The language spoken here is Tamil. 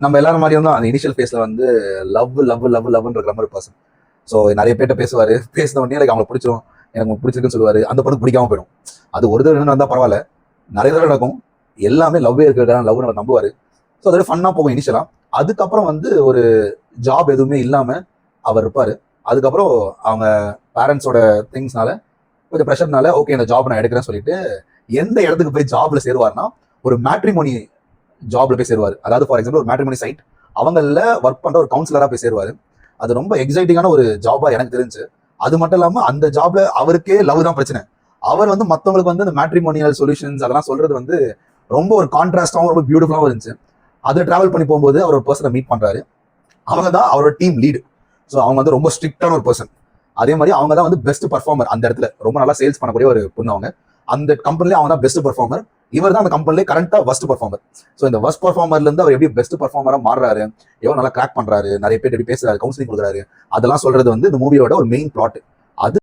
நம்ம எல்லாரும் மாதிரியும் தான் அந்த இனிஷியல் ஃபேஸ்ல வந்து லவ் லவ் லவ் லவ்ன்ற மாதிரி பர்சன். ஸோ நிறைய பேர்ட்ட பேசுவாரு, பேசின உடனே எனக்கு அவங்களை பிடிச்சிரும், எனக்கு பிடிச்சிருக்குன்னு சொல்லுவாரு. அந்த பொண்ணு பிடிக்காம போயிடும். அது ஒரு தடவை நடந்தா பரவாயில்ல, நிறைய தடவை நடக்கும். எல்லாமே லவ்வே இருக்கிறதா லவ் அவர் நம்புவாரு. ஸோ அதோட ஃபன்னா போகும் இனிஷியலா. அதுக்கப்புறம் வந்து ஒரு ஜாப் எதுவுமே இல்லாம அவர் இருப்பாரு. அதுக்கப்புறம் அவங்க பேரண்ட்ஸோட திங்ஸ்னால கொஞ்சம் ப்ரெஷர்னால ஓகே இந்த ஜாப் நான் எடுக்கிறேன்னு சொல்லிட்டு எந்த இடத்துக்கு போய் ஜாப்ல சேருவார்னா ஒரு மேட்ரிமோனி ஜாப்ல போய் சேருவார். அதாவது ஃபார் எக்ஸாம்பிள் ஒரு மேட்ரிமோனி சைட் அவங்கள ஒர்க் பண்ற ஒரு கவுன்சிலரா போய் சேருவாரு. அது ரொம்ப எக்ஸைட்டிங்கான ஒரு ஜாபா எனக்கு தெரிஞ்சு. அது மட்டும் இல்லாம அந்த ஜாப்ல அவருக்கே லவ் தான் பிரச்சனை. அவர் வந்து மத்தவங்களுக்கு வந்து இந்த மேட்ரிமோனியல் சொல்யூஷன்ஸ் அதெல்லாம் சொல்றது வந்து ரொம்ப ஒரு கான்ட்ராஸ்டாகவும் ரொம்ப பியூட்டிஃபுல்லாகவும் இருந்துச்சு. அதை டிராவல் பண்ணி போகும்போது அவர் ஒரு பர்சனை மீட் பண்றாரு. அவங்க தான் அவரோட டீம் லீடு. ஸோ அவங்க வந்து ரொம்ப ஸ்ட்ரிக்டான ஒரு பர்சன். அதே மாதிரி அவங்க தான் வந்து பெஸ்ட் பர்ஃபார்மர் அந்த இடத்துல. ரொம்ப நல்லா சேல்ஸ் பண்ணக்கூடிய ஒரு பொண்ணு அவங்க. அந்த கம்பெனிலே அவங்க தான் பெஸ்ட் பர்ஃபார்மர். இவர் தான் அந்த கம்பெனிலே கரண்டா வஸ்ட் பர்ஃபார்மர். ஸோ இந்த வஸ்ட் பர்ஃபார்மர்ல இருந்து அவர் எப்படி பெஸ்ட் பர்ஃபார்மரா மாறுறாரு, எவ்வளவு நல்லா கிராக் பண்றாரு, நிறைய பேர் எப்படி பேசுறாரு, கவுன்சிலிங் கொடுக்குறாரு, அதெல்லாம் சொல்றது வந்து இந்த மூவியோட ஒரு மெயின் பிளாட்.